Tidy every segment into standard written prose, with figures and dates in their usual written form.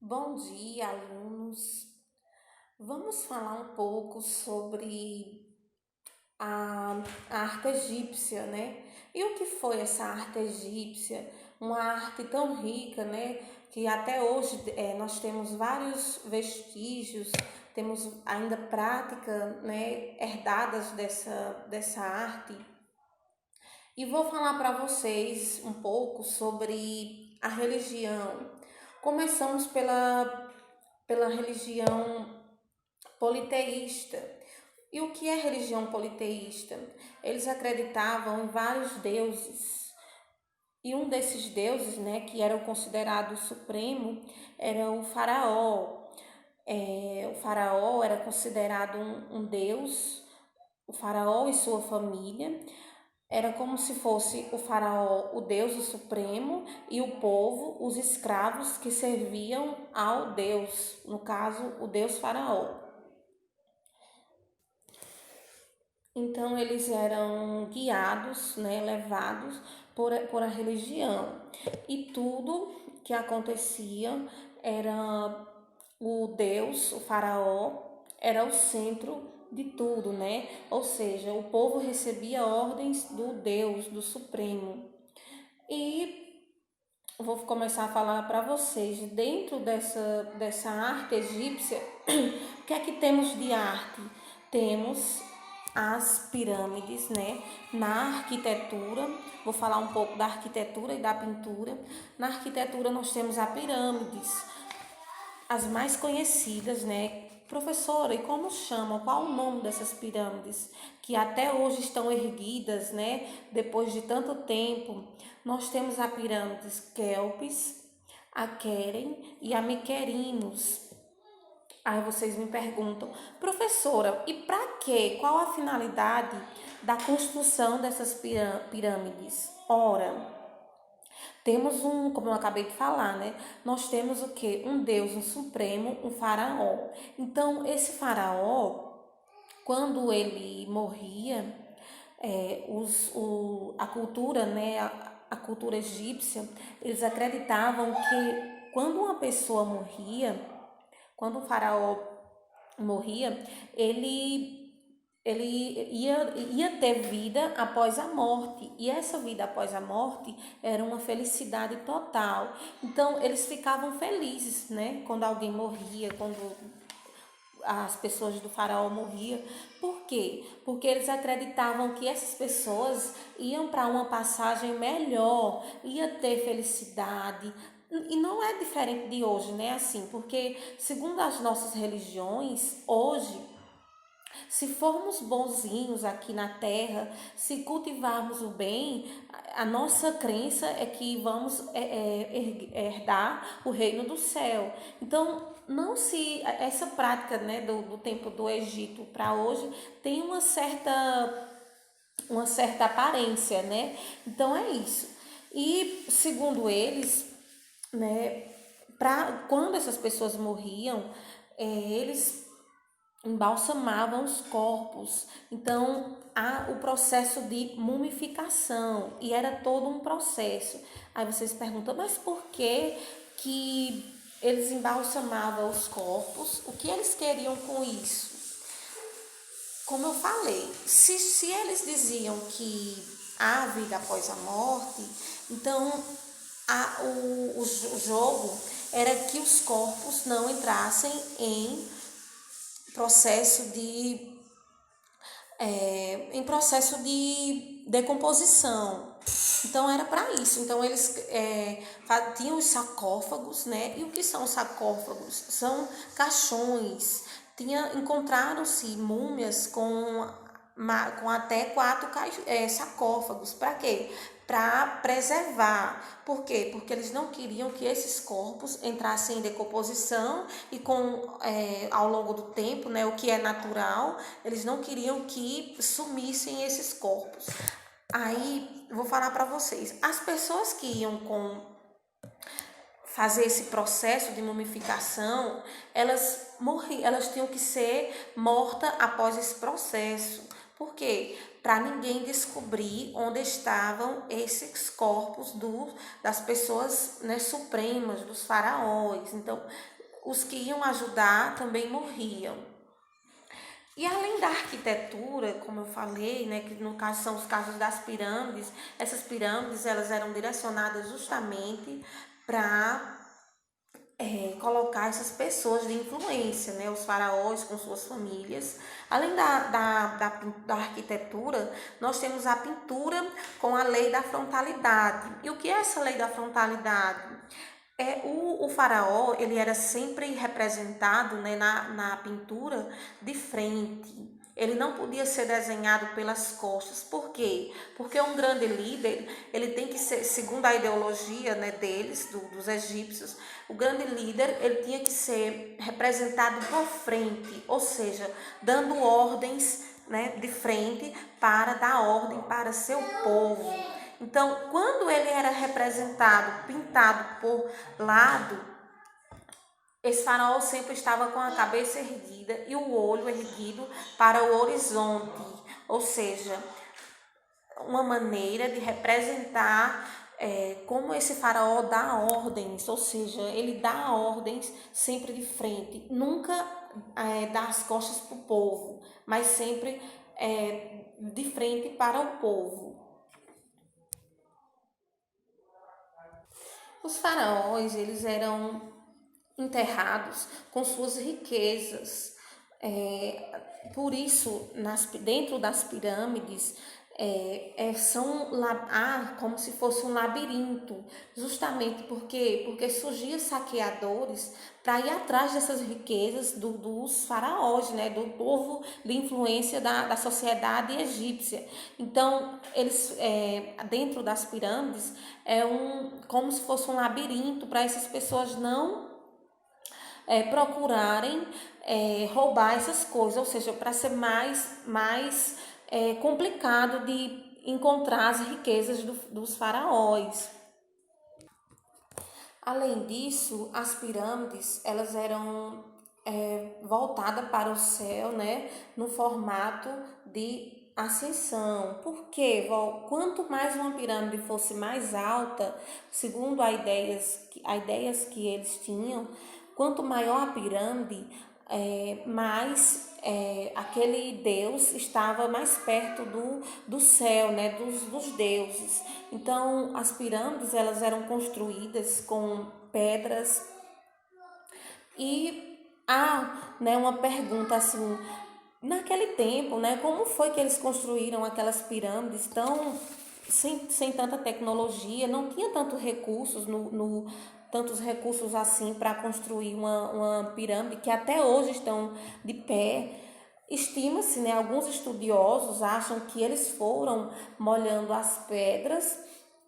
Bom dia, alunos. Vamos falar um pouco sobre a arte egípcia, né? E o que foi essa arte egípcia? Uma arte tão rica, né? Que até hoje nós temos vários vestígios, temos ainda prática, né? Herdadas dessa arte. E vou falar para vocês um pouco sobre a religião. Começamos pela religião politeísta. E o que é religião politeísta? Eles acreditavam em vários deuses. E um desses deuses, né, que era considerado supremo, era o faraó. O faraó era considerado um deus, o faraó e sua família. Era como se fosse o faraó, o deus o supremo, e o povo, os escravos que serviam ao deus, no caso, o deus faraó. Então eles eram guiados, né, levados por a religião. E tudo que acontecia era o Deus, o faraó, era o centro de tudo, né? Ou seja, o povo recebia ordens do Deus, do Supremo. E vou começar a falar para vocês, dentro dessa arte egípcia, o que é que temos de arte? Temos as pirâmides, né? Na arquitetura, vou falar um pouco da arquitetura e da pintura. Na arquitetura nós temos as pirâmides, as mais conhecidas, né? Professora, e como chamam? Qual o nome dessas pirâmides que até hoje estão erguidas, né? Depois de tanto tempo, nós temos a pirâmides Kelpis, a Keren e a Miquerinos. Aí vocês me perguntam, professora, e para quê? Qual a finalidade da construção dessas pirâmides? Ora, temos como eu acabei de falar, né? Nós temos o quê? Um Deus, um supremo, um faraó. Então, esse faraó, quando ele morria, a cultura, né? A cultura egípcia, eles acreditavam que quando uma pessoa morria, quando o faraó morria, ele ia ter vida após a morte, e essa vida após a morte era uma felicidade total. Então eles ficavam felizes, né, quando alguém morria, quando as pessoas do faraó morriam. Por quê? Porque eles acreditavam que essas pessoas iam para uma passagem melhor, ia ter felicidade. E não é diferente de hoje, né? Assim, porque segundo as nossas religiões, hoje, se formos bonzinhos aqui na terra, se cultivarmos o bem, a nossa crença é que vamos herdar o reino do céu. Então, não se essa prática, né, do tempo do Egito para hoje tem uma certa aparência, né? Então é isso. E segundo eles, né, quando essas pessoas morriam, eles embalsamavam os corpos. Então, há o processo de mumificação, e era todo um processo. Aí vocês perguntam, mas por que eles embalsamavam os corpos? O que eles queriam com isso? Como eu falei, se eles diziam que há vida após a morte, então o jogo era que os corpos não entrassem processo de em processo de decomposição. Então era para isso. Então eles tinham os sarcófagos, né? E o que são sarcófagos? São caixões. Encontraram-se múmias com até 4 sarcófagos. Para quê? Para preservar. Por quê? Porque eles não queriam que esses corpos entrassem em decomposição e ao longo do tempo, né, o que é natural, eles não queriam que sumissem esses corpos. Aí, vou falar para vocês, as pessoas que iam fazer esse processo de mumificação, elas tinham que ser mortas após esse processo. Por quê? para ninguém descobrir onde estavam esses corpos das pessoas, né, supremas, dos faraós. Então, os que iam ajudar também morriam. E além da arquitetura, como eu falei, né, que no caso são os casos das pirâmides, essas pirâmides elas eram direcionadas justamente para colocar essas pessoas de influência, né, os faraós com suas famílias. Além da arquitetura, nós temos a pintura com a lei da frontalidade. E o que é essa lei da frontalidade? O faraó, ele era sempre representado, né, na pintura de frente. Ele não podia ser desenhado pelas costas. Por quê? Porque um grande líder, ele tem que ser, segundo a ideologia, né, deles, dos egípcios, o grande líder, ele tinha que ser representado por frente, ou seja, dando ordens, né, de frente para dar ordem para seu povo. Então, quando ele era representado, pintado por lado, esse faraó sempre estava com a cabeça erguida e o olho erguido para o horizonte, ou seja, uma maneira de representar como esse faraó dá ordens, ou seja, ele dá ordens sempre de frente, nunca dá as costas para o povo, mas sempre de frente para o povo. Os faraós, eles eram enterrados com suas riquezas. Por isso, dentro das pirâmides, são como se fosse um labirinto, justamente porque surgiam saqueadores para ir atrás dessas riquezas dos faraós, né, do povo de influência da sociedade egípcia. Então, eles dentro das pirâmides como se fosse um labirinto para essas pessoas não procurarem roubar essas coisas, ou seja, para ser mais complicado de encontrar as riquezas dos faraós. Além disso, as pirâmides elas eram voltadas para o céu, né, no formato de ascensão. Porque quanto mais uma pirâmide fosse mais alta, segundo as ideias que eles tinham, quanto maior a pirâmide, mais aquele Deus estava mais perto do céu, né, dos deuses. Então, as pirâmides elas eram construídas com pedras e né, uma pergunta assim, naquele tempo, né, como foi que eles construíram aquelas pirâmides tão sem tanta tecnologia, não tinha tantos recursos assim para construir uma pirâmide que até hoje estão de pé. Estima-se, né, alguns estudiosos acham que eles foram molhando as pedras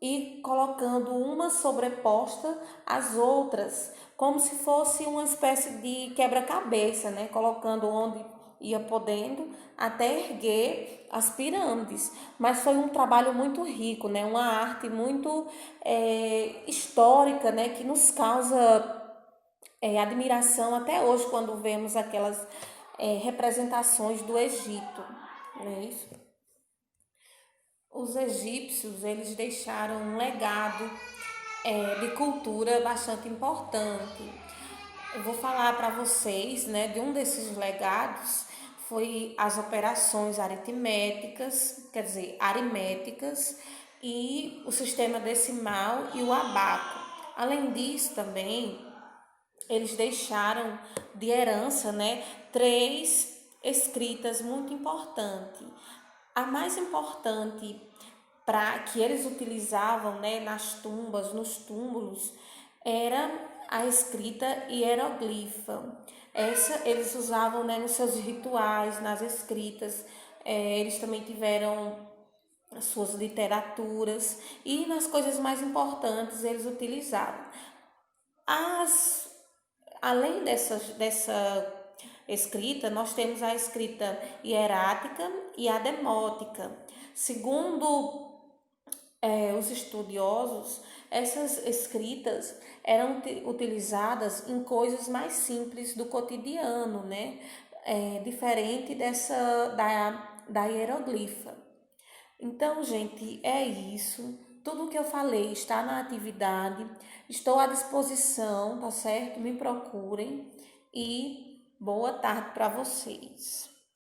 e colocando uma sobreposta às outras, como se fosse uma espécie de quebra-cabeça, né, colocando onde ia podendo até erguer as pirâmides. Mas foi um trabalho muito rico, né? Uma arte muito histórica, né? Que nos causa admiração até hoje quando vemos aquelas representações do Egito. Não é isso? Os egípcios eles deixaram um legado de cultura bastante importante. Eu vou falar para vocês, né, de um desses legados foi as operações aritméticas, quer dizer, aritméticas e o sistema decimal e o abaco. Além disso também, eles deixaram de herança, né, três escritas muito importantes. A mais importante para que eles utilizavam, né, nas tumbas, nos túmulos, era a escrita hieroglifa. Essa eles usavam, né, nos seus rituais, nas escritas. Eles também tiveram as suas literaturas e nas coisas mais importantes eles utilizavam. Além dessa escrita, nós temos a escrita hierática e a demótica. Segundo os estudiosos, essas escritas eram utilizadas em coisas mais simples do cotidiano, né? Diferente da hieroglifa. Então, gente, é isso. Tudo que eu falei está na atividade. Estou à disposição, tá certo? Me procurem e boa tarde para vocês.